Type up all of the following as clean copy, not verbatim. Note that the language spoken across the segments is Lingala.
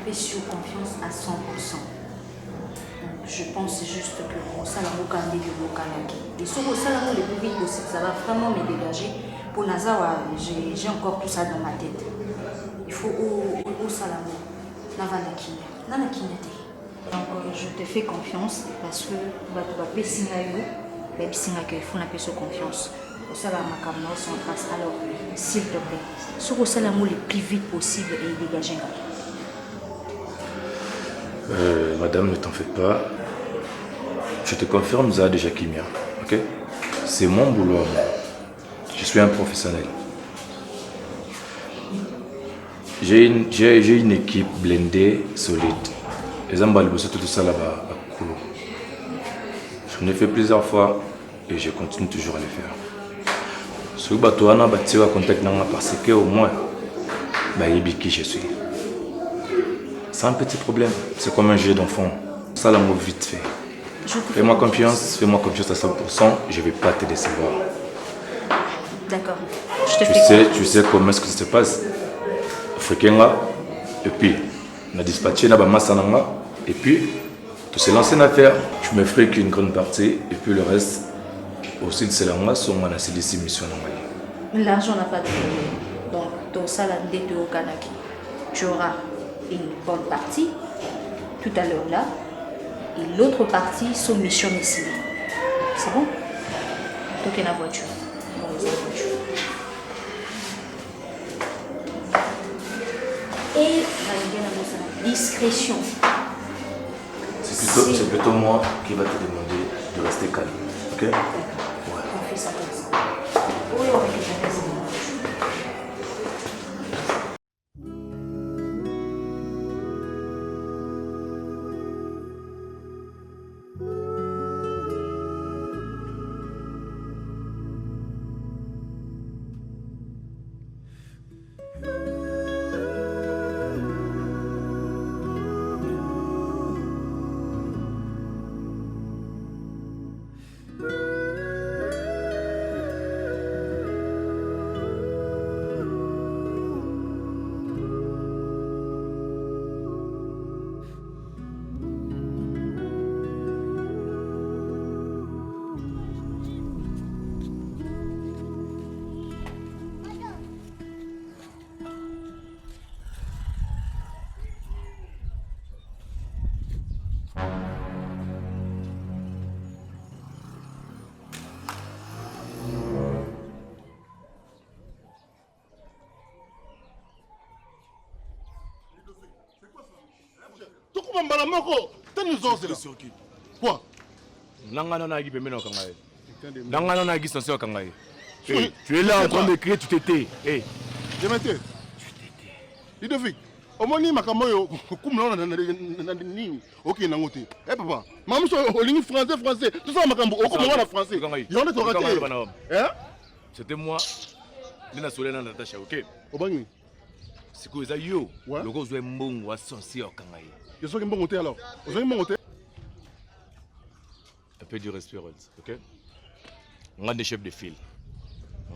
paix sur confiance à 100%. Donc, je pense juste que au Salamo Kandé de Bokanaki. Et sur au Salamo, le plus vite possible, ça va vraiment me dégager. Pour Nazawa, j'ai encore tout ça dans ma tête. Il faut au Salamo, Navanaki, Nanaki. Donc, je te fais confiance parce que tu vas il faut la paix sur confiance. Au Salamo, sans trace. Alors, s'il te plaît, sur au Salamo le plus vite possible et dégager. Madame, ne t'en fais pas. Je te confirme, Zah déjà Kimia. Ok? C'est mon boulot à moi. Je suis un professionnel. J'ai une équipe blindée, solide. Les emballés, tout ça là-bas, à Koulou. Je l'ai fait plusieurs fois et je continue toujours à le faire. Ce que tu as contact parce que au moins, qui je suis. C'est un petit problème. C'est comme un jeu d'enfant. Ça l'a mot vite fait. Fais-moi confiance à 100%, je ne vais pas te décevoir. D'accord. Tu sais comment est-ce que ça se passe. Africain, et puis, on a dispatché dans Massananga, et puis, tu sais lancer une affaire, tu me ferais qu'une grande partie, et puis le reste, aussi de cela, on a ces missions. L'argent n'a pas de problème. Donc, ton salaire d'été au Kanaki, tu auras une bonne partie, tout à l'heure là, et l'autre partie, son mission ici. C'est bon? Donc, il y a la voiture. Et la discrétion. C'est plutôt moi qui va te demander de rester calme. Ok? Ouais. On fait ça comme ça. Oui, on fait ça comme ça. Quoi? Tu es là en train de crier, tu t'étais. Je m'étais. Ludovic, au moins, Makamoyo, comme l'on a dit, ok, Nangote. Eh, papa, maman, au ligne français, tout ça, Makambo, au comment on a français. Il y en a tout raté. Hein? C'était moi, Lena Solena Natacha, ok? Au banni. C'est que ça, yo, le gros est bon ou associé au Kangaï. Je suis un bon hôtel alors. Vous avez un bon hôtel? Un peu du respect, ok? On a des chefs de file.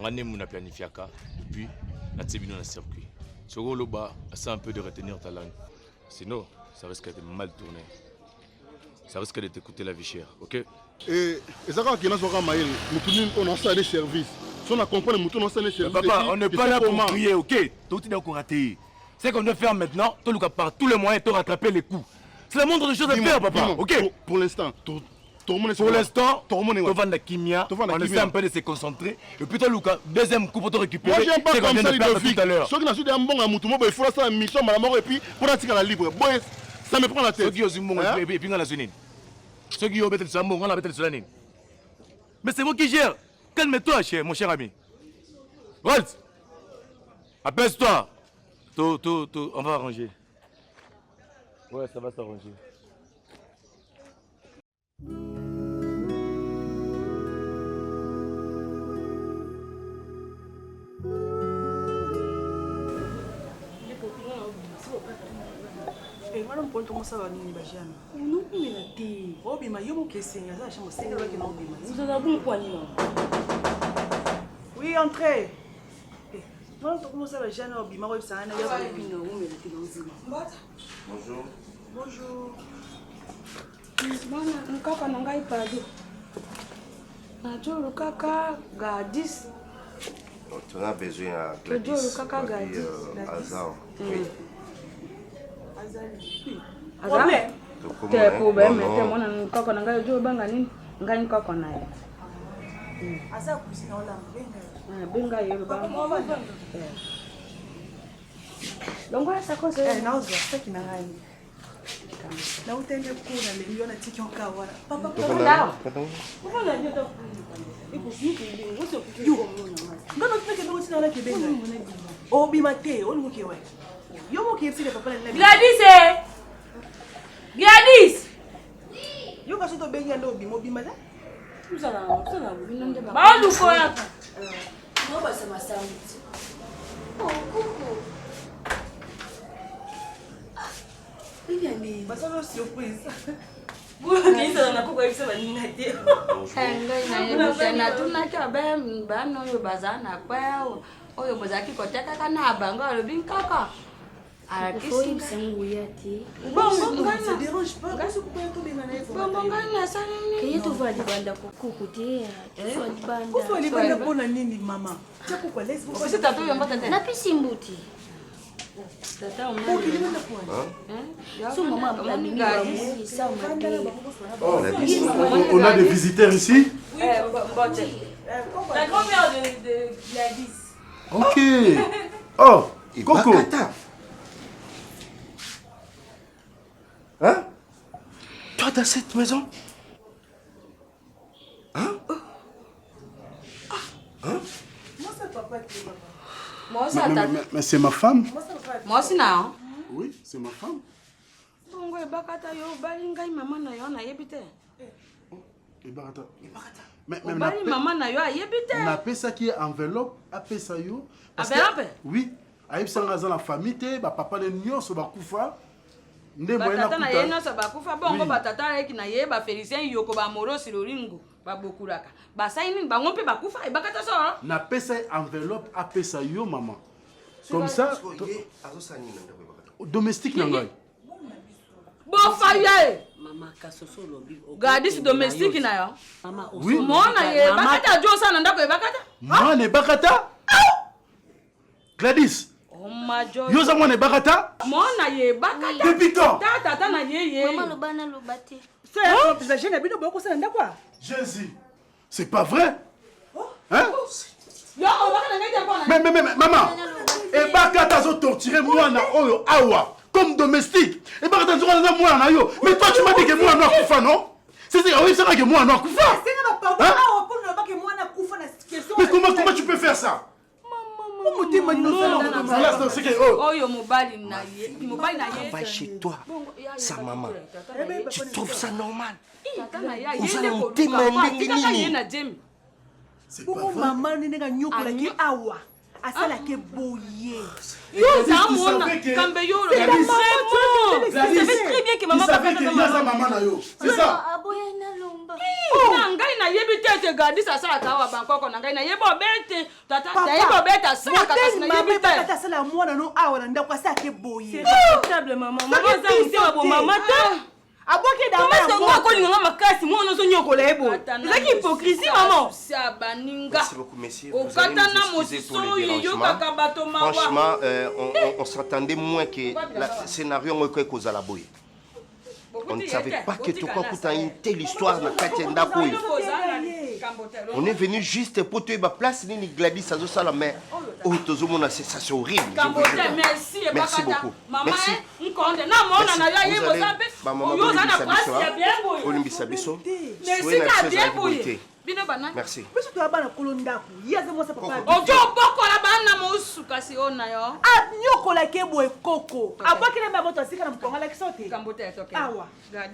On a des planifiaka. Et puis, on a des circuit. Sur le bas, c'est un peu de retenir ta langue. Sinon, ça risque de mal tourner. Ça risque de t'écouter la vie chère, ok? Et ça, quand on a ça des services. Si on accompagne les moutons, on a ça des services. Papa, on n'est pas là pour crier, ok? Tout est encore raté. C'est qu'on doit faire maintenant, par tous les moyens, de rattraper les coups. C'est le moindre des choses à faire, papa, ok? Pour l'instant, pour l'instant, on va la kimia, on essaie un peu de se concentrer. Et puis, deuxième coup pour te récupérer. Moi, j'aime pas comme ça, tout à l'heure. Ceux qui n'ont pas un bon mouton, il faut faire une mission, et puis pour la libre. Ça me prend la tête. Ceux qui ont un bon et puis la zone. Ceux qui ont un bon, on la bête sur la. Mais c'est moi qui gère. Calme-toi, mon cher ami. Walt, apaise-toi. On va arranger. Ouais, ça va s'arranger. Madame Paul, comment ça va, Nini Bajiana? Non, mais la thé. Oh, mais il y a mon question. Vous en avez un point, non? Oui, entrez. Non, tu commences à la chaîne, il m'a dit ça, il y a des pinons, mais il Bonjour. Bonjour. Bana mkaka na ngai pado. Najua kaka gadis. Tu as besoin de Gladys. Azar. Oui. Problème. Te problème te mona mkaka na ngai jo banga nini? Ngai mkaka na ye. Asa kusina ola benga. Benga yelo banga. Longo asa kosa. Na uzo saki na ngai. Na utende kuna le miliona tiki onka wala. Papa Papa. Papa na nyoto. Ipo vipi ile wote kukiwa mwana. Ngano tupeke ndo sina wala kibenga. O bimate, o nuke wa. Yo mo kipsi de papa na. Gladys eh. Gladys. Yo ka soto benga ndo bimo bimala. Usala binande ba. Ba ndu ko ya. Ngo ba sama samiti. Oh kuku. Bah ça va surprise. Vous avez ça na kuko ibisa banina te. Ngai na tuna ka ba no yo bazana kwa oyo bozaki koteka kana banga lo bin kaka. Ara kisi msangu yati. Bon, ça dérange pas. Qu'est-ce que vous pouvez tomber dans les Bon ngana sana ni. Kaye to va libanda kuku te. To libanda. Vous faut libanda pona nini mama? Tshako kwa laisse vous. C'est tato yamba tata. Na pisi mbuti. Tata on. OK, libanda pona. So maman la mimi wa mimi ça On a des visiteurs ici. Mbote. La grand-mère de Gladys. Ok. Oh, Coco. Hein? Toi dans cette maison? Hein? Hein? Moi c'est papa qui est papa. Moi ça Mais c'est ma femme. Moi c'est na. Oui, c'est ma femme. Bongo bakata yo balinga maman na yo na yebite. Ibakata. Mais maman na yo yebite. On appelle ça qui est enveloppe, appelle ça yo. Enveloppe? Oui. Aïe ça dans la famille te, ba papa de nyo so ba kufa. Nde moyena kuta. Batata na yena so ba kufa bongo batata eki na ye ba Félicien yoko ba morosi loringo ba bokuraka. Ba saini ba ngompe ba kufa e bakata so. Na pesa enveloppe appelle ça yo maman. Comme ça domestique nangai. Bo faye. Mama kasoso lobi. Gladys domestique na yo. Mama oui. Mona ye bakata jo sana ndako e bakata. Moi ne bakata? Gladys. Oh ma jo. Yo za moi ne bakata? Mona ye bakata. Depuis quand? Tata na ye. Maman lo bana lo bate. C'est la jeune habite beaucoup ça ndako. Jésus. C'est pas vrai? Hein? Yo on va na ngete kwa na. Mais maman. Et bakata zo torturer moi na oyo awa comme domestique. Et bakata zo na moi na yo. Mais toi tu m'as dit que moi na kufa non? C'est oui, c'est vrai que moi na kufa. C'est na pardon awa pour ne pas que moi na kufa na question. Mais comment tu peux faire ça? Va chez toi, sa maman. Tu trouves ça normal? C'est pas vrai. Maman n'est nyoko la ki awa. Asala ke boye. Yo ça mon kambe yo le vraiment. Vous savez très bien que maman va faire sa maman na yo. C'est ça. Aboya na lomba. Na ngai na yebite te Gladys asala ka wa bankoko na ngai na yebo bete. Tata yebo beta sala ka kasi na yebite. Tata sala mwana no awa na ndako asa ke boye. C'est table maman. Maman za mutema bo maman te. Aboki da maman se ngwa ko linga makasi mwana so nyoko la yebo. Ezaki hypocrisie maman. Ça baninga. Merci beaucoup messieurs. Vous allez nous excuser pour le dérangement. Franchement, on s'attendait moins que le scénario ngwe ko za la boye. On ne savait pas que tu as une telle histoire dans Katienda Boy. On est venu juste pour te la place ni Gladys ça la mais oh tozomona ça c'est horrible. Merci beaucoup. Merci. Merci.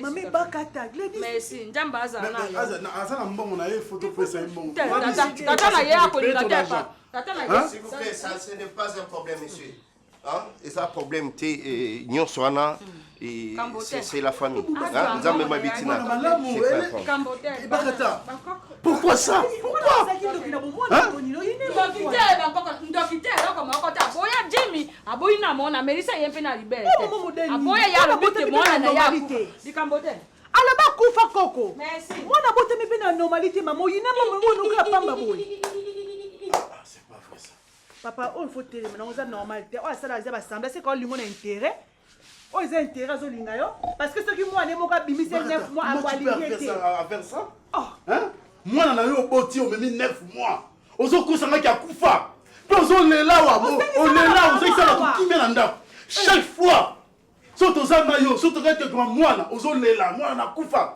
Mami bakata Gladys. Merci. Njamba azana na. Azana mbongo na ye photo pesa mbongo. Tata na ye akolinga tepa. Tata na ye. S'il vous plaît, ça ce n'est pas un problème monsieur. Et ça problème t'es nyon soana et c'est la famille. Nzambe mabitina. Pourquoi ça? Pourquoi? alaba kufa koko mwana botemi mpe na normalité mama oyina mamonoka pamba boye C'est pas vrai ça. papa oyo faut telema nango eza normal te oyo asala eza basambla seka olingo na intérêt oyo eza intérêt azolinga yo parce que soki mwana moko abimisi 9 mois akwalingi te faire ça? Mwana na yo oboti omemi 9 mois ozokosangaki akufa mpe ozolela wa olela ozokisala kokime na ndako chaque fois soki tozanga yo soki tokakekoma mwana ozolela mwana nakufa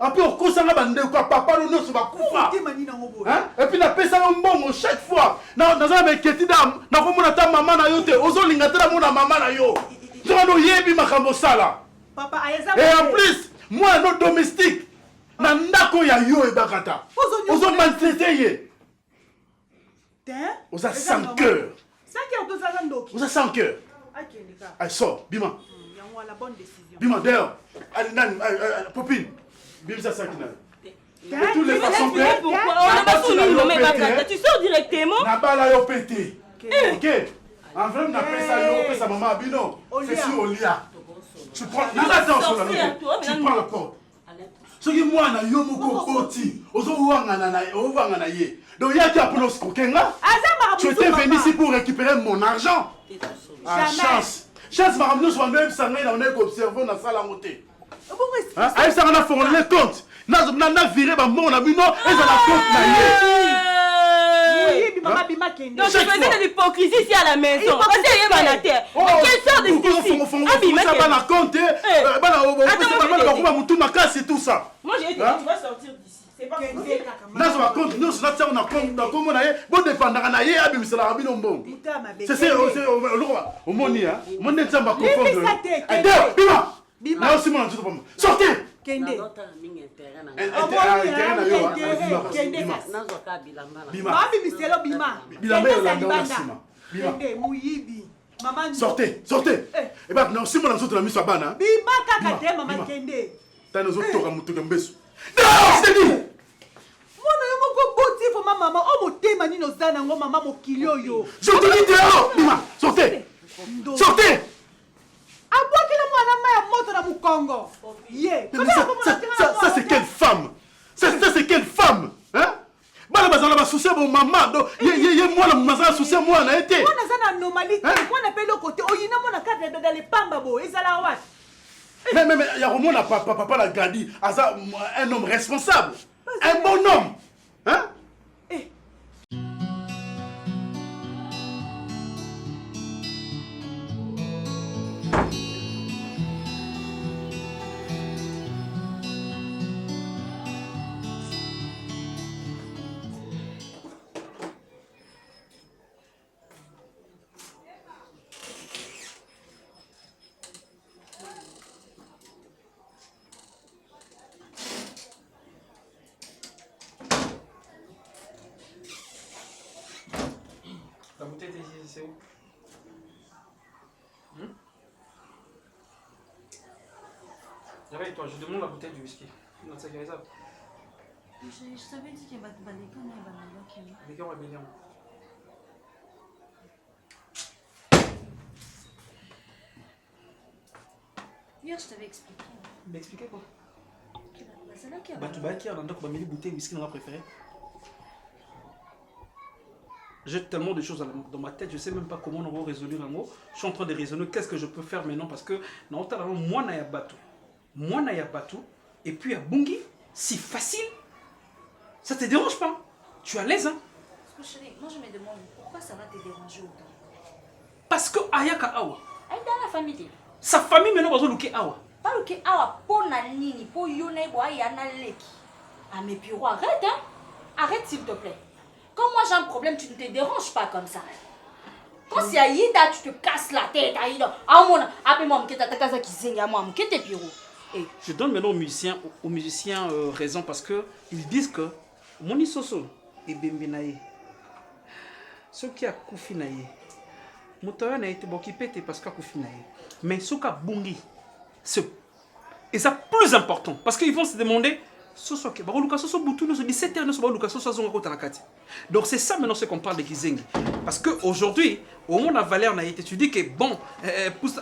apres okosanga bandeko ya papa no nyonso bakufa epuis napesanga mbongo chaque fois naza na beketi dame nakomona ta mama na yo te ozolinga te namona mama na yo nzokana oyebi makambo osala et en plus mwana no domestique na ndako ya yo ebaka ta ozomaltraite ye oza sans cœur oza sans cœur ay sort bima bima d'ailleurs allez nani popine bimisa saki na de toutes les façons tu sors directement na bala yo pété ok en vrai na pesa yo pesa maman bino c'est sur Olia tu prends attention là tu prends la porte soki mwana yo moko boti ozowangana na ye donc yaki apona osikokenga tu étais venu ici pour récupérer mon argent chance makambo nyonso bando oyebisa ngai na onaki koobserve na sala yango te ayebisanga na formule compte na vire bambongo na bino ezala compte na ye donc je faisais de l'hypocrisie ici à la maison parce que y a terre quelle sorte de bana compte bana bakoma mutu makasi tout ça moi j'ai dit tu vas sortir d'ici c'est pas nazo bakonte nyonso natiango na kombo na ye bodépendaka na ye abimiselaka bino mbongo omoni omoni nzambe akonfondre bima nayo simona nzoto pamba sortez kende sortez eba na simona nzoto na miso ya bana bima kaka te mama kende tani ozotoka motoka mbeso mwana yo moko boti fo mama o motema nini oza nango mama mokili oyo je te dis dehors bima sortez abwakila mwana ma ya moto na mukongo ye ça c'est quelle femme ça c'est quelle femme hein bana bazala basoucie bo mama do ye mwana mazala soucie mwana ete mwana za na normalité mwana pe le côté oyina mwana cadre dans les pamba bo ezala wat mais ya romona papa la grandi aza un homme responsable un bon homme hein La bouteille c'est où? Réveille-toi, je demande la bouteille du whisky. Non, c'est ça. Je t'avais dit qu'il y avait des gens qui Les gars, on va bien. Hier, je t'avais expliqué. Mais expliquez quoi? C'est là qu'il y a. Bah, tu vas qui a dans une bouteille de whisky, on va préférer. J'ai tellement de choses dans ma tête, je ne sais même pas comment on va résoudre un mot. Je suis en train de raisonner qu'est-ce que je peux faire maintenant parce que moi, je suis bateau. Moi, je suis bateau. Et puis, à Bungi, c'est facile. Ça te dérange pas? Tu es à l'aise, hein? Parce que chérie, moi je me demande pourquoi ça va te déranger autant. Parce que Ayaka Awa. Elle est dans la famille. Sa famille maintenant va luke Awa. Pas luke Awa, pour Nani, pour Yone, pour Ayana Leki. Ah mais puis arrête, hein? Arrête s'il te plaît. Quand moi j'ai un problème, tu ne te déranges pas comme ça. Quand c'est Aïda, tu te casses la tête, Aïda. Ah mon, appelle-moi, Mketa qui zingue à moi, Mketa Piro. Je donne maintenant aux musiciens raison parce que ils disent que Moni Soso et Bembenaye, ceux qui a Koufi Naye, Motoya n'a été occupé parce qu'à Koufina. Mais ce qu'a bungi, c'est plus important. Parce qu'ils vont se demander, donc c'est ça maintenant ce qu'on parle de Kizengi. Parce qu'aujourd'hui, au monde à Valère n'a été, tu dis que bon,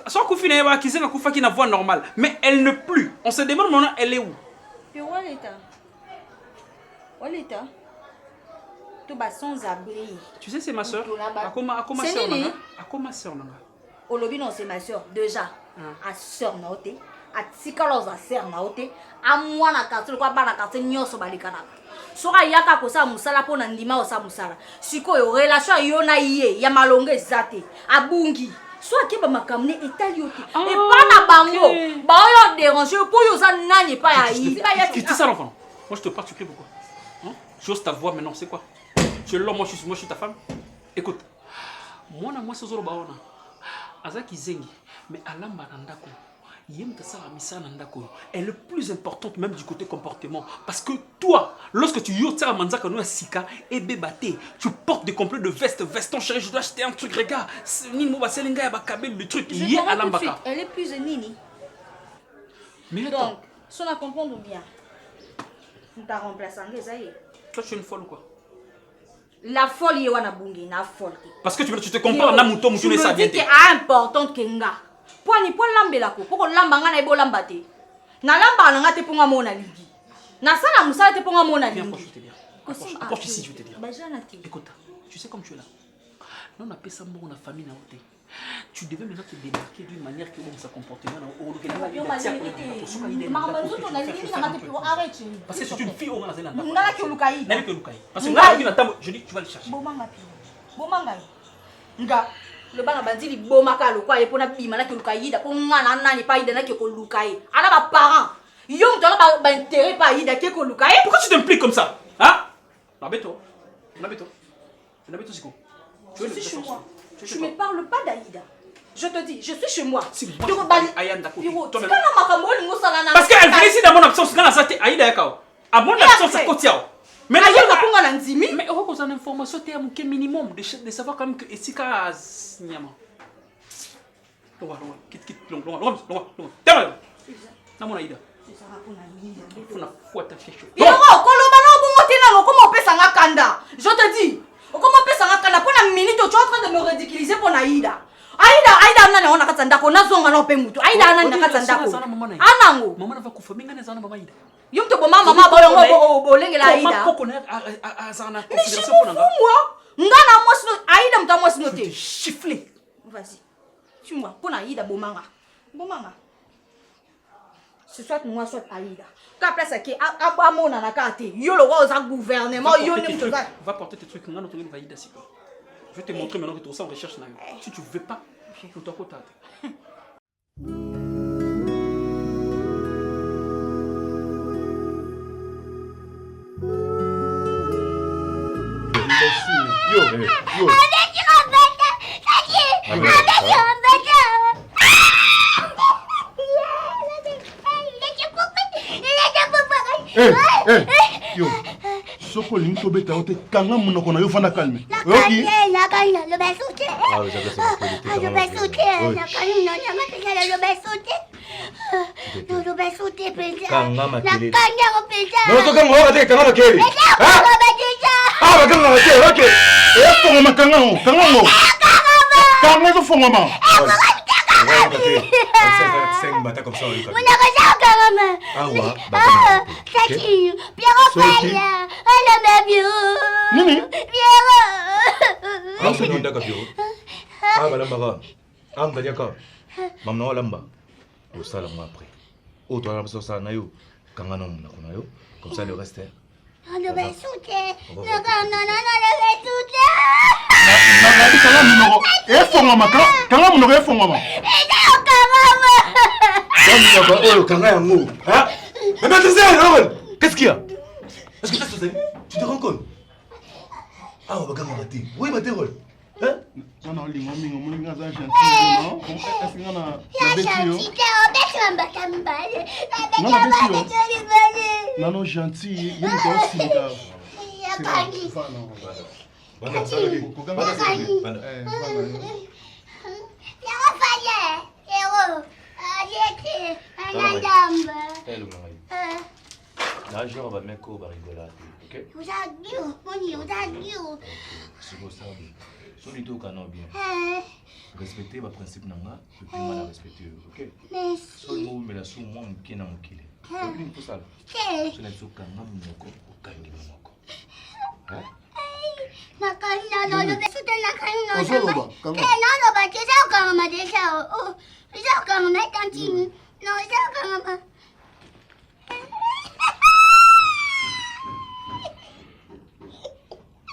sans Koufina, il y a Kizengi Koufa qui n'a voix normale. Mais elle ne plus. On se demande maintenant, elle est où? Puis où est l'état? Où est l'état? Tout bas sans abri. Tu sais, c'est ma soeur. C'est Olobi non, c'est ma soeur. Déjà, à soeur naote, à Tikalos à soeur naote, à moi na quartier, quoi, ba na quartier, nyoso balikana. Soka yaka kosa musala po na ndima osa musala. Siko yo relation yona iye, ya malonge zate, abungi. Soit qui va m'amener Italie et pas na bango, ba yo déranger pour yo ça nani pas aïe. Tu dis ça l'enfant. Moi je te parle, tu cries pourquoi? J'ose ta voix maintenant, c'est quoi? Tu es l'homme, moi je suis ta femme. Écoute, moi c'est Zoro Baona. Azaki Zengi, mais Alamba Nandako, elle est plus importante même du côté comportement. Parce que toi, lorsque tu yota manzaka no sika et bébate, tu portes des complets de veste, veston chéri, je dois acheter un truc, regarde, Nini Moba Selinga et Bakabel, le truc, il y a Alambaka. Elle est plus Nini. Mais donc, si on a compris bien, on t'a remplacé, ça y est. Toi, tu es une folle ou quoi? La folie est wana bungi, na folle. Parce que tu te compares à Namuto, Moutoune et Sabiete. Tu me dis que c'est important que nga. Pwani po lambela ko, poko lamba nga na ibo lambate. Na lamba nga te ponga mona ligi. Na sala musala te ponga mona ligi. Approche ici, je vais te dire. Écoute, tu sais comme tu es là. Là, on appelle ça mort la famille na ote. Tu devais maintenant te démarquer d'une manière que ça comportement. Parce que c'est une fille au Mazéland. Parce que là, je dis, tu vas le chercher. Le bana bandili bomaka lo kwa epona bima na keluka yida po ngana nani pa yida na ke koluka yi ana ba parents yo mtala ba intérêt pa yida ke koluka yi. Pourquoi tu t'impliques comme ça? Hein? Nabeto Siko. Je suis chez moi. Tu me parles pas d'Aïda. Je te dis, je suis chez moi. Parce qu'elle vient ici dans mon absence, Aïda Yakao. À mon absence, à côté. Mais là, mais on a une information minimum de savoir quand même que Esika Nyama. Quitte, loin. Aïda. Je te dis, comment peut ça kanda pour la minute tu es en train de me ridiculiser pour Aïda. Aïda nani ona katanda ko nazonga no pe mutu. Aïda nani nakatanda ko. Anango. Maman va kufa minga ne zana mama Aïda. Yum to mama bolongo bolengela Aïda. Comment connaît azana considération pour nanga? Moi, ngana moi sino Aïda mta moi sino te. Chiffler. Vas-y. Tu moi pour Aïda bomanga. Ce soit moi soit Aïda. Ka place qui abamona na kate. Yo le roi au gouvernement yo ne mto za. Va porter tes trucs ngana to va Aïda siko. Je vais te montrer maintenant que tu ça en recherche na. Si tu veux pas, pour ton côté. Yo, soko lingi tobeta ote kanga munoko na yo fanda calme. Oki. Comme ça le reste. Qu'est-ce qu'il y a? Est-ce que tu te rends compte? Ah, on va gagner ma tête. Oui, ma tête. Hein? Non, non, les mamie, on m'a dit gentil. Non, non, gentil. Il y a Là, je vais mettre au rigoler. Ok? Vous avez Solito canon bien. Respectez ma principe nanga, et puis moi respecter, ok? Seulement mais la sous moi qui n'a mukile. Ok, tout ça. Je n'ai pas kanga moko, okangi moko. Hein? Nakanya no no besu de nakanya no. Ozoloba, kanga. No no ba kesa kanga ma desha o. Bisa kanga ma tanti. No isa kanga ma.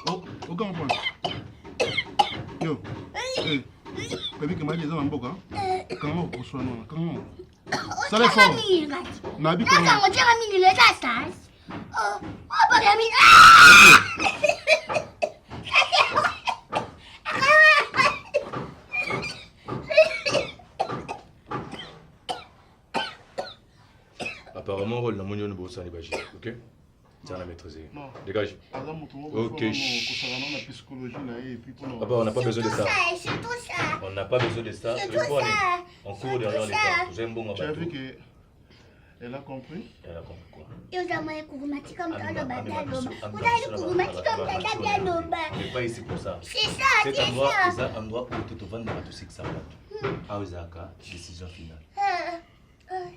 Oh, aucun point. Yo. Eh. Baby que m'a dit ça mboka. Comment on soit non, comment? Ça les fort. Nabi comment? Ça on tient mini le tasas. Oh, oh ba mi. Apparemment, rôle la mounion ne bosse pas, ok? C'est à la maîtriser. Dégage. Ok. Papa, on n'a pas besoin de ça. On n'a pas besoin de ça. On court derrière les gars. J'aime bon. Tu as vu qu'elle a compris? Elle a compris quoi? Mais pas ici pour ça. C'est ça, c'est ça. C'est un endroit où tu te vends dans tout ce que ça va. Ah, Osaka, décision finale.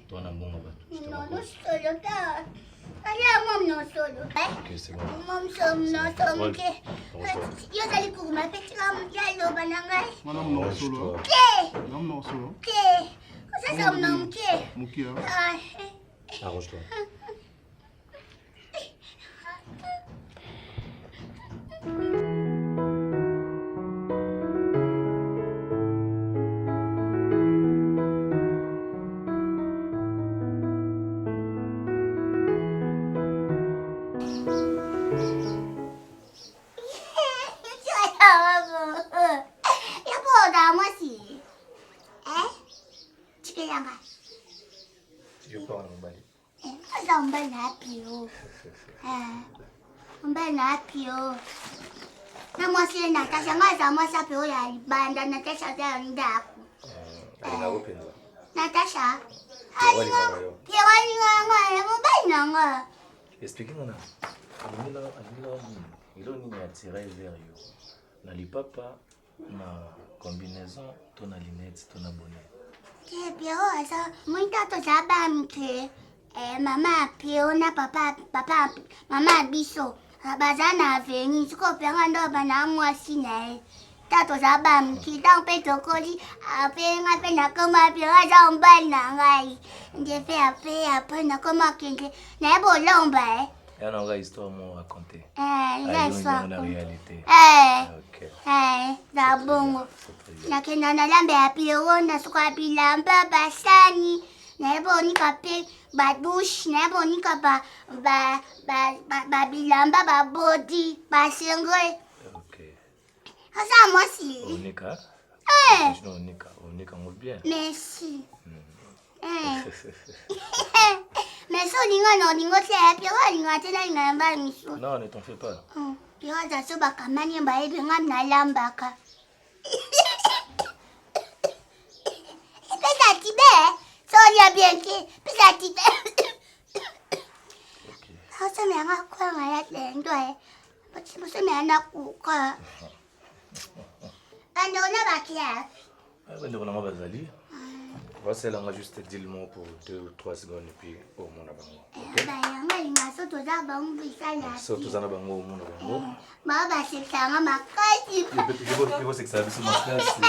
Toi, on a bon abat. Non, non, solo pas. Allez, maman, non, solo. Ok, c'est bon. Maman, non, solo. Ok. Yo, allez pour ma petite femme, y'a le banangai. Madame, non, solo. Ok. Madame, non, solo. Ok. Ça, ça, non, ok. Mouki, hein. Arrange-toi. Natasha ngaza masapi oya banda Natasha za ndaku. Natasha. Expliquez-moi. Il a attiré vers yo. Na lipapa na combinaison ton lunette ton abonné. Que pior essa muita to sabam que mama pior na papa mama biso. Bazana veni siko pengando bana mwasi na tato sabam ki tang pe tokoli apenga pe na koma pira za mbana ngai ndefe ape na koma kenge na bo lomba Il y a une histoire à raconter. Histoire. La réalité. Ok. Da bongo. Na kena na lambe apiro na suka bilamba basani. Na bo ni kape ba douche, na bo ni kapa ba bilamba ba body, ba sengwe. Ok. Asa moi si. Onika. Onika on bien. Merci. Mais ça, c'est non, ne t'en fais pas. Voici là, on va juste dire le mot pour 2 ou 3 secondes et puis au monde à bango. Ok? So, tout ça à bango au monde à bango. Il faut que ça aille sur ma classe.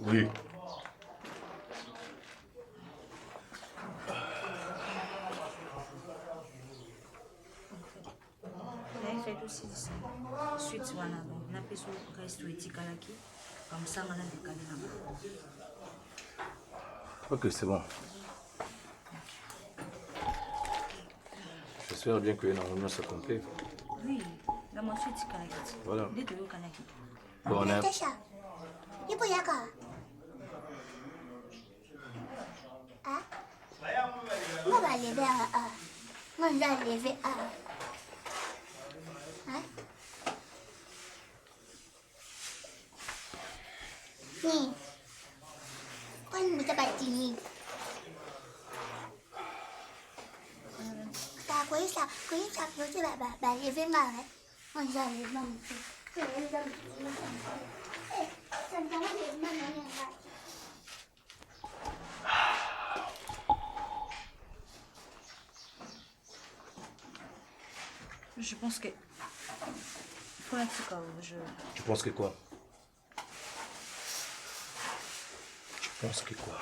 Oui. Suite wana na peso resto etikalaki kamsanga na dekali na. Ok, c'est bon. J'espère bien que normalement ça complète. Oui, la moitié etikalaki. Voilà. Dès que yo kanaki. Bon, on a... Ipo yaka. Ah? On va lever à. On va lever à. Si. Quand vous êtes bâti. T'as quoi ça? Quoi ça peut te lever mal? On j'arrive maman. Je pense que... Faut être comme je... Tu penses que quoi? Tu penses que quoi?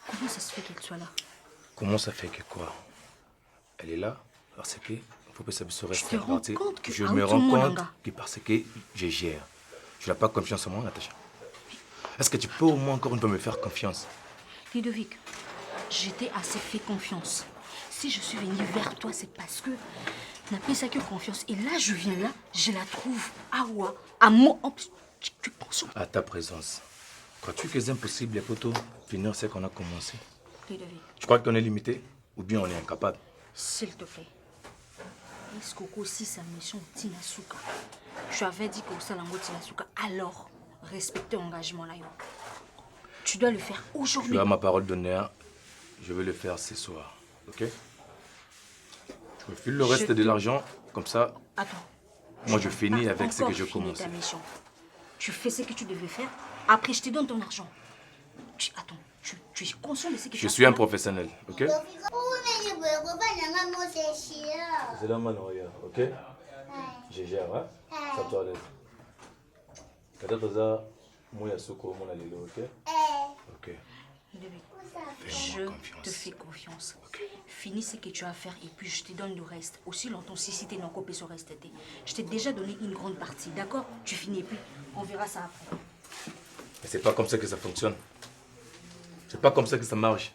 Comment ça se fait qu'elle soit là? Comment ça fait que quoi? Elle est là parce que faut que ça se reste. Je me rends compte que... Je me rends compte que parce que je gère. Tu n'as pas confiance en moi, Natacha. Est-ce que tu peux au moins encore une fois me faire confiance? Ludovic, j'étais assez fait confiance. Si je suis venue vers toi, c'est parce que n'a pas ça que confiance. Et là, je viens là, je la trouve à moi. Tu penses à ta présence. Crois-tu que c'est impossible, plutôt finir ce qu'on a commencé? Ludovic. Tu crois qu'on est limité ou bien on est incapable? S'il te plaît. Est-ce qu'au aussi sa mission Tinasuka? Tu avais dit qu'au Salango Tinasuka, alors respecter l'engagement là. Tu dois le faire aujourd'hui. Tu as ma parole d'honneur. Je vais le faire ce soir. Ok? Je me file le reste de l'argent, comme ça. Attends. Moi, je finis avec ce que je commence. Ta mission. Tu fais ce que tu devais faire. Après, je te donne ton argent. Attends. Tu es conscient de ce que tu fais? Je suis un professionnel, ok? C'est la main, ok? Je gère, hein? Ça toi l'aise. Peut-être moi, je suis ok? Ok. Je te fais confiance. Okay. Finis ce que tu as à faire et puis je te donne le reste. Aussi longtemps si tu n'as pas pu rester. Je t'ai déjà donné une grande partie, d'accord? Tu finis et puis on verra ça après. Mais c'est pas comme ça que ça fonctionne. C'est pas comme ça que ça marche.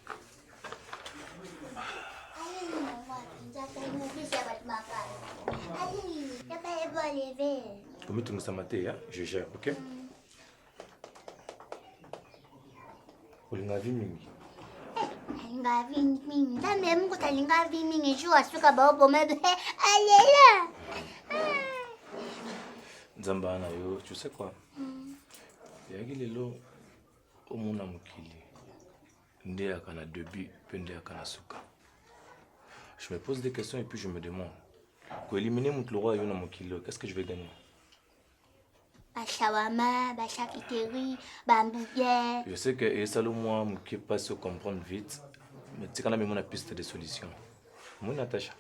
Comme tu me sais mater, je gère, ok? Olingavi mingi. Lingavi mingi. Ta même quand ta lingavi mingi, je vois ce que ba bo me allez là. Nzamba na yo, tu sais quoi? Yagi lelo omuna mukili. Ndé akana debi, pende akana suka. Je me pose des questions et puis je me demande. Pour éliminer mon chloro yo na mukili, qu'est-ce que je vais gagner? Bachawama, bachakiteri, bambouguet. Je sais que Essalo moi qui pas se comprendre vite, mais tu connais même mon piste de solution. Mon Natacha.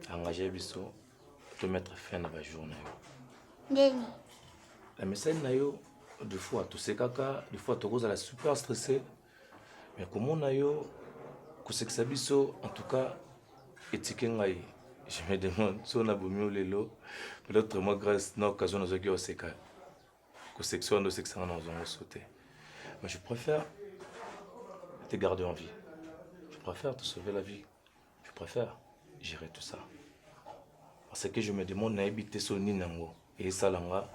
Engager biso te mettre fin à la journée. Deni. La message na yo des fois tout c'est caca, des fois tu cause la super stressé. Mais comment na yo que c'est que ça biso en tout cas éthique ngai. Je me demande si on a beau mieux lelo, peut-être moi grâce à l'occasion de jouer au séca, que section de section nous avons sauté. Mais je préfère te garder en vie. Je préfère te sauver la vie. Je préfère gérer tout ça. Parce que je me demande na habiter son ninango et salanga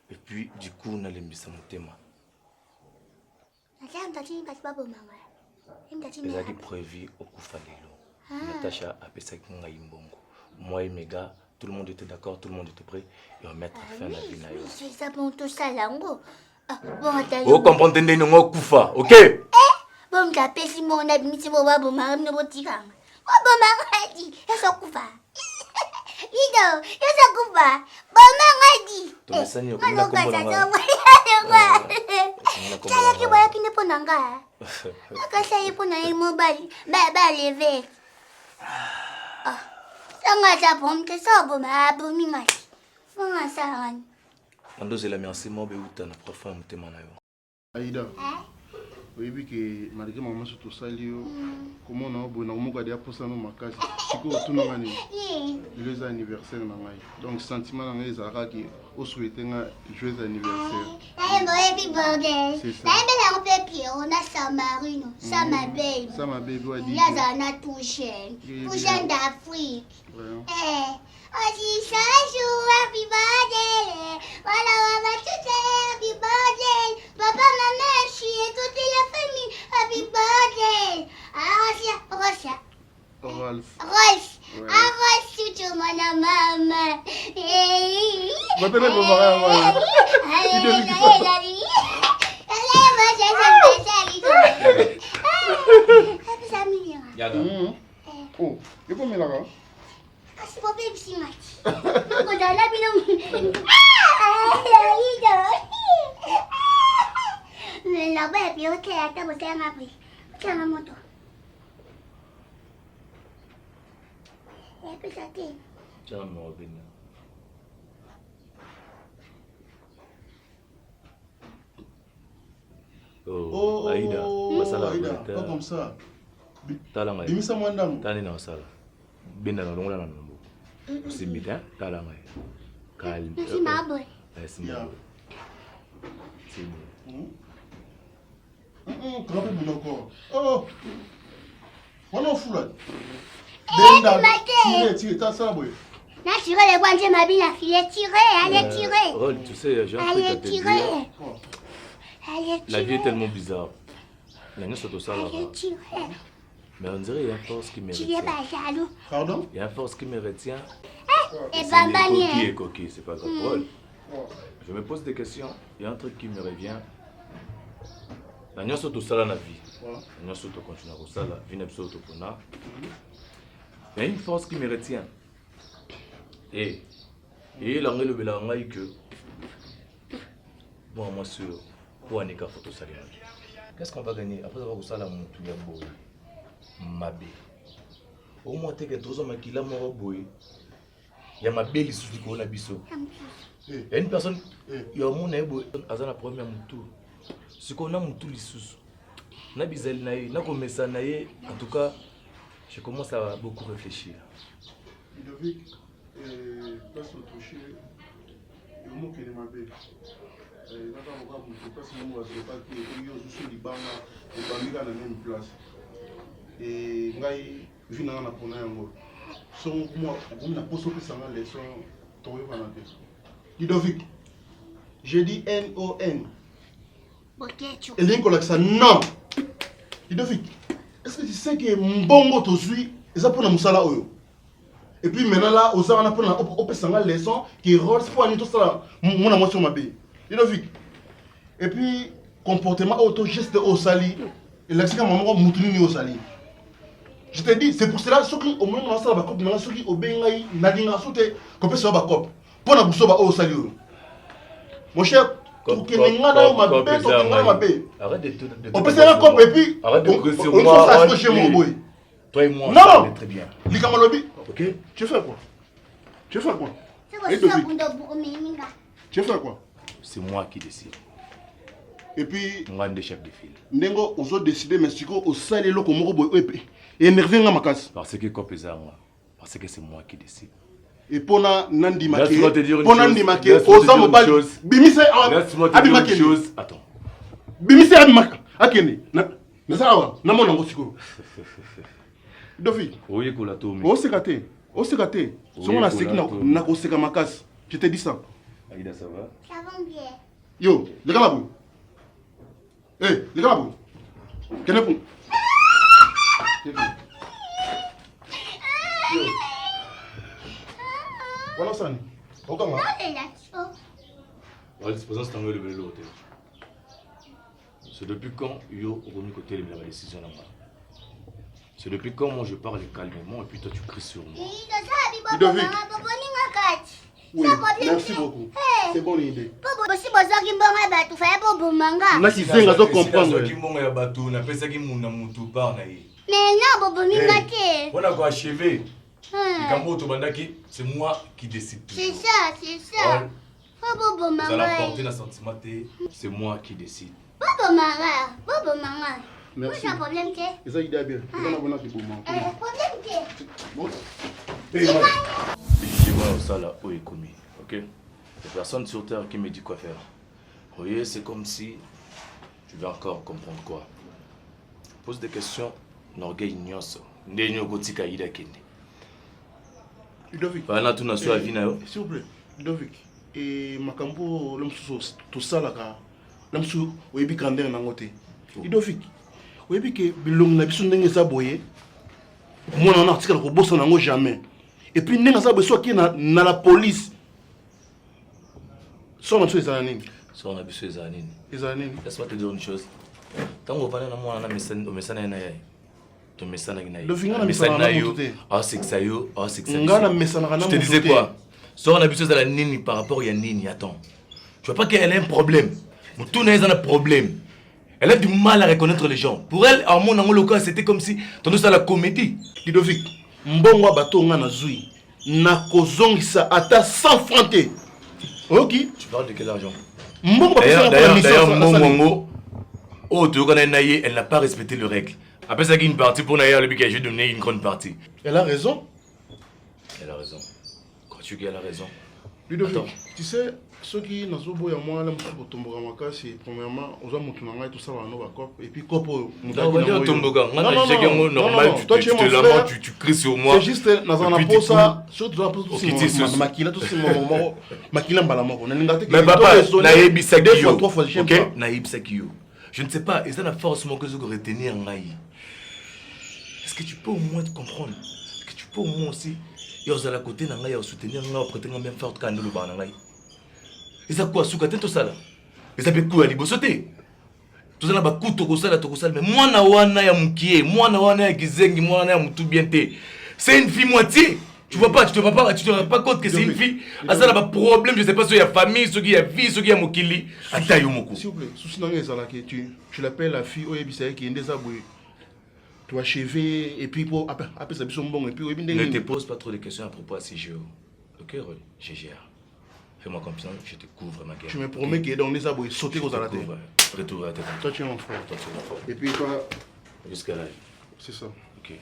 et puis du coup on a l'embissa mon thème. Les amis prévus au Koufalelo. Natacha a pensé que nous imbongo. Moi et mes gars, tout le monde était d'accord, tout le monde était prêt et on va mettre fin à la vie. C'est ça pour tout ça lango. Vous comprenez nous Koufa, ok? Bon, tu as payé mon ami, tu vas bon maman ne va dire. Oh bon maman dit, elle s'en coupe. Ido, elle s'en coupe. Bon maman dit. Ton message est comme ça. Saya ki boya ki ne ponanga. Akasa yi pona yi mobile, ba lever. Ah. Sanga sa bom te so bo ma bo mi ngai. Manga sa an. Ando zela merci mo be utana profond mutema na yo. Aïda. Oui, que malgré maman surtout ça, comment on a beau nous garder pour ça nous marquage. C'est que tout nous gagne. Les anniversaires donc sentiment dans les arabes qui au souhaiter un joyeux anniversaire. Happy birthday. C'est ça. On peut pied, on a sa marine, ça ma baby. Ça ma baby a dit. Il y a un touché. Touché d'Afrique. Happy birthday. Voilà, on va tout faire. Happy birthday. Papa, maman, et toute la famille. Happy birthday. Rosia. Rolf. Rolf, tout mon maman. Maintenant, vous verrez. Oh, il faut me la voir. Kasi po baby si Mati. Ako dala binong. La ba pio ke ata bo te ngapi. Kama moto. Pesa te. Tiens, mon Robin. Oh, Aïda. Aïda, pas comme ça. Talanga. Dimisa mwandam. Tani na sala. Binda na longola na nambo. Simita, talanga. Calme. Merci ma boy. Merci ma boy. Grand binoko. Oh. On en fout là. Tire, t'as ça boy. Là, tirer les bois, ma bille, allez tirer. Rol, tu sais, j'ai un truc à te dire. La vie est tellement bizarre. La nuit, c'est tout ça là-bas. Mais on dirait qu'il y a une force qui me retient. Pardon? Il y a une force qui me retient. Et c'est coquille, c'est pas grave. Je me pose des questions. Il y a un truc qui me revient. La nuit, c'est tout ça dans la vie. La nuit, c'est tout continue à ça là. Il y a une force qui me retient. Et il a le bélangaï que. Bon, moi, sûr. Pour un écart photo salarial. Qu'est-ce qu'on va gagner après avoir ça là, mon tout beau Mabé. Au moins, tu es que 2 hommes qui l'ont boy. Il y a ma belle issue qui est biso. Il y a une personne, il y a mon ego, à la première moutou. Ce qu'on a moutou l'issue. Na bizal naïe, na comme ça naïe. En tout cas, je commence à beaucoup réfléchir. Ludovic, place au toucher, le mot qui est ma belle. Et Ludovic, j'ai dit N-O-N. Et Lincoln, ça non. Ludovic, est-ce que tu sais que Mbongo te suit et ça pour la Moussala Oyo? Et puis maintenant là, aux gens on a pris la leçon qui rôle pour aller tout ça. Mon amour sur ma bille. Ludovic. Et puis comportement auto geste au sali. Et là c'est quand maman moutouni au sali. Je te dis, c'est pour cela ceux qui au moins dans ça va cop, maintenant ceux qui obéingai nadinga sauter copé sur ba cop. Pour na buso ba au sali. Mon cher, tu connais ngana ma bête, tu connais ma bête. Arrête de on peut faire un cop et puis arrête de presser moi. On faut ça chez mon boy. Toi et moi, non, on est très bien. Likamalobi. OK? Tu fais quoi? Tu fais quoi? Tu fais quoi? C'est moi qui décide. Et puis, moi, je suis chef de file. Nengo, on a décidé, mais si on sale le comme on et énervé dans ma casse. Parce que comme ça, parce que c'est moi qui décide. Et pour Nandi Maké, laisse-moi te dire une pour chose. Nandi Maké, aux hommes au Bimise, laisse-moi te dire une chose. Attends. Bimise Abimak, Akene, Nazawa, Namon Angosiko. Dofi. Oui, Koulato. Au Sekate, au Sekate. Son la Seki n'a qu'au Sekamakas. Je te dis ça. Aïda, ça va? Ça va bien. Yo, les gars là-bas. Eh, les gars là-bas. Qu'est-ce que Yo. Voilà ça. Au comment? C'est depuis quand yo remis côté la décision là-bas? C'est depuis quand moi je parle calmement et puis toi tu cries sur moi? Ludovic. Oui, merci beaucoup. C'est bonne idée. C'est moi qui décide. C'est ça, c'est ça. C'est moi qui décide. Merci. Problème ça il est bien. Ça là, où est commis, ok? Il n'y a personne sur terre qui me dit quoi faire. Vous voyez, c'est comme si tu veux encore comprendre quoi. Pose des questions, n'orgueil ignoce. Ludovic. S'il vous plaît, Ludovic. Et Makambo, l'homme tout ça là, l'homme sous, ou ebi grandeur nangote. Ludovic. Ou ebi que bilong na biso ndenge za boye. Moi on a article ko bosso nango jamais. Et puis ndenge za boye so qui na la police. Son na so ezana nini. So on a besoin des années. Laisse-moi te dire une chose. Tant qu'on va dans moi, on a mis ça dans les tu me sens je te disais quoi? Si on a besoin de la nini par rapport à Nini, attends. Tu vois pas qu'elle a un problème. Tout n'est pas un problème. Elle a du mal à reconnaître les gens. Pour elle, en mon local, c'était comme si tu as la comédie. Ludovic, mbongo bato nga na zui. Na kozongisa ata 100 francs. OK? Tu parles de quel argent? Mbongo d'ailleurs, Mbongo, oh, tu connais Naye, elle n'a pas respecté les règles. Après ça, une partie pour Naye, le je donné une grande partie. Elle a raison. Elle a raison. Quand tu dis qu'elle a raison. Ludovic, tu sais, ceux qui n'ont pas eu moi, c'est premièrement, aux hommes qui tout ça, et puis Kopo. Toi, tu es mon frère, tu cries sur moi. C'est juste, dans un apport, ça, surtout dans un apport, c'est Makila, tout ce moment, Makila Balamoko. Mais papa, Naïb Sakio, ok? Naïb Sakio. Je ne sais pas, est-ce que la force que je retenir en Naïb? Est-ce que tu peux au moins te comprendre? Est-ce que tu peux au moins aussi, et aux à la côté, Naïb, soutenir Naïb, prêter même faire de candle au Naïb? Et ça quoi, soukaté tout ça là? Et ça fait quoi, libo sauter? Tout ça là, bah, couteau, mais moi, na ya moukié, moi, na ya gizengi, moi, na ya moutou bienté. C'est une fille moitié. Tu vois pas, tu te rends pas compte que c'est une fille. Ah, ça là, bah, problème, je sais pas, si il y a famille, si il y a vie, si il y a mokili. Attends, Yomoko. S'il vous plaît, souci dans les alakés, tu l'appelles la fille, Oyebisa, qui est désabouée. Tu as achevé, et puis pour après ça, ils bon, et puis ne te pose pas trop de questions à propos de CGO. Ok, GGR. Fais-moi confiance, je te couvre ma gueule. Tu me promets que dans les aboués, sauter aux alatés. Retour à la tête. Toi, tu es mon frère. Toi, tu es mon frère. Et puis toi. Jusqu'à là. C'est ça. Ok.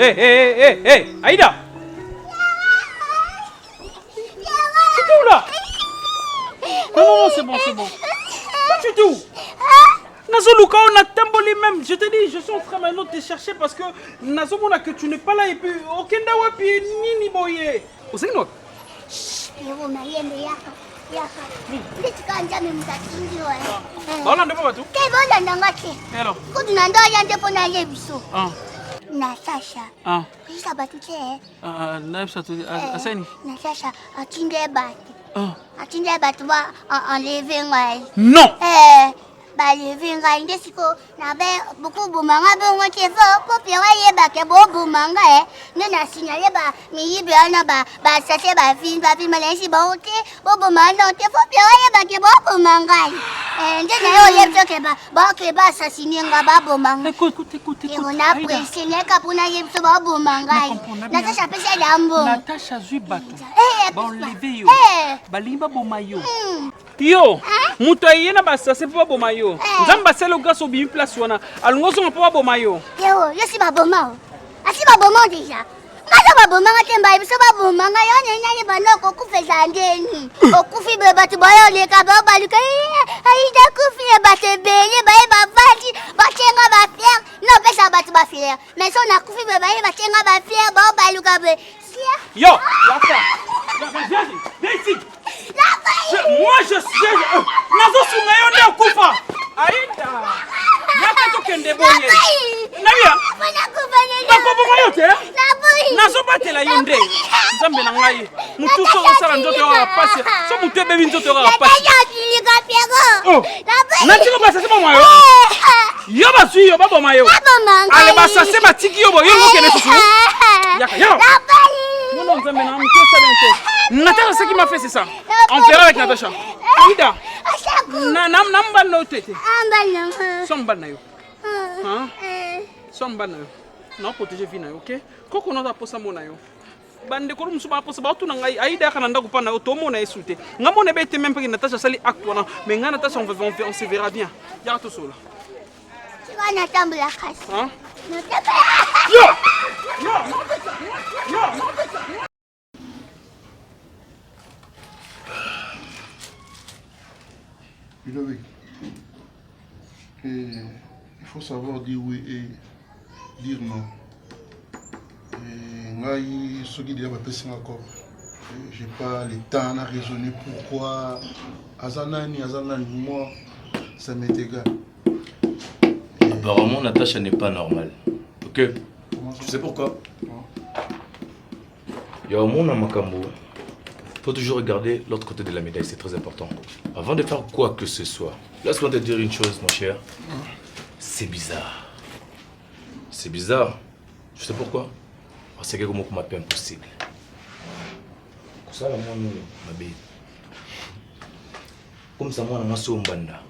Hé, Aïda! C'est où là? Non, c'est bon. Toi, tu es où? Nazoluka, on a tamboli même. Je te dis, je suis en train maintenant de te chercher parce que Nazomona que tu n'es pas là et puis Okenda wapi nini boye. Osengno? Yo mayembe yaka. Bitikanja mimtakingi wa. Baona ndebo batu? Ke bona ndangati. Alors. Kudu nando yande pona yebiso. Natasha. Kisa batu che. Naipsa tu asani. Natasha atinde batu. Atinde batu ba enlever ngai. Non. Ba lever ngai ndesiko na be beaucoup bomanga be ngote fo popia wa yeba ke bo bomanga ne na signaler ba mi yibe ana ba sase ba fin malensi ba ote bo bomanga te popia wa yeba ke bo bomanga nde na yo yebso ke ba assassiner nga ba bomanga. Écoute. Et on a pressé ne kapuna yebso ba bomanga. Natasha pesa dambo. Natasha zui batu. Ba enlever yo. Ba limba bomayo. Yo, muto yena ba sase pa bomayo. Nzamba selo gaso bi place wana. Alongozo pa bomayo. Yo si ba bomao. Asi ba bomao déjà. Ngasa ba bomanga temba biso ba bomanga yo nyanya banoko kufeza ndeni. Okufi be batu bayo leka ba baluka. Aida kufi e bate beye ba vandi ba chenga ba fier. No pesa batu ba fier. Mais on a kufi be ba chenga ba fier ba baluka be. Yo, viens ici. Moi je sais. Nazo sungayo ndio kufa. Aida. Yaka tokende boye. Nabia. Bana kufa nyote. Nazo batela yonde. Nzambe na ngai. Mutu so sala nzoto ya pasi. So mutu bebi nzoto ya pasi. Oh. Natiko basa sema mwa yo. Yo basui yo babo mayo. Ale basa sema tiki yo bo yo ngokene susu. Yaka yo. Non non nzambe na mutu sa bente. Nataka ce qui m'a fait c'est ça. On verra avec Natacha. Aïda. Namba no tete. Somba na yo. Hein? Somba na yo. Non protéger vie na yo, OK? Koko no ta posa mona yo. Bande ko musuba posa ba tuna ngai Aïda kana ndako pana yo to mona esute. Ngamone bete même pas Natacha sali acte wana. Mais ngana Natacha on se verra bien. Ya to sola. Tu vas na tambula kasi. Hein? Yo! Yo! Yo! Ludovic, il faut savoir dire oui et dire non. Ngai soki dia bapesi encore. J'ai pas le temps à raisonner pourquoi azanani moi ça m'est égal. Apparemment Natacha n'est pas normale. OK? Tu sais pourquoi? Il y a un monde à Makambo. Il faut toujours regarder l'autre côté de la médaille, c'est très important. Avant de faire quoi que ce soit, laisse-moi te dire une chose, mon cher. C'est bizarre. C'est bizarre. Tu sais pourquoi? Parce que comment m'appelle impossible. Comme ça, moi, je suis un banda.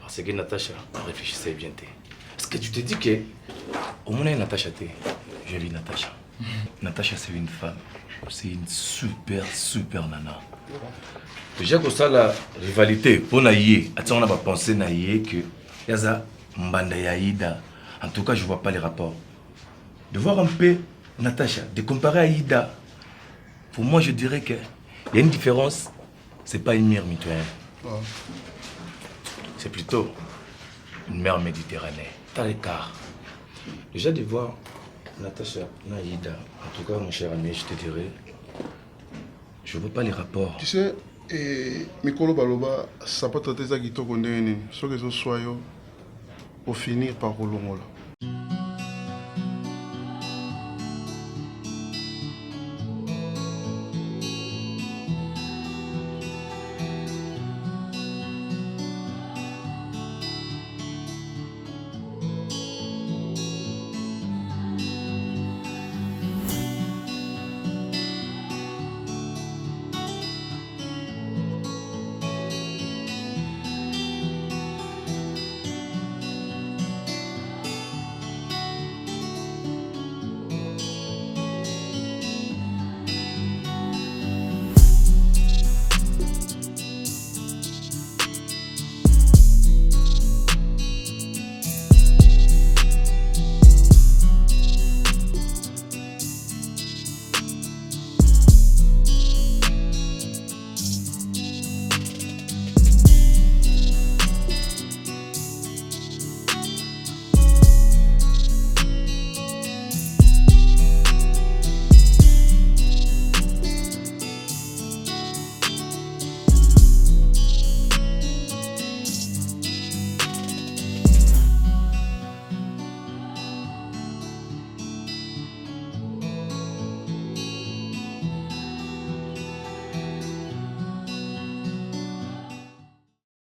Parce que Natacha, réfléchissez bien. Parce que tu te dis que, au moins, Natacha, je vis Natacha. Natacha, c'est une femme. C'est une super nana. Déjà que ça, la rivalité, pour Naïe, on n'a pas pensé Naïe que Yaza Mbanda Yaïda. En tout cas, je ne vois pas les rapports. De voir un peu Natacha, de comparer à Aïda, pour moi, je dirais qu'il y a une différence. C'est pas une mère mitoyenne. C'est plutôt une mer Méditerranée. T'as l'écart. Déjà de voir Natacha, Naïda, en tout cas mon cher ami, je te dirais, je ne vois pas les rapports. Tu sais, Mikolo Baloba, ça peut être ça qui te connaît, ce que ce soit, pour finir par Rolongola.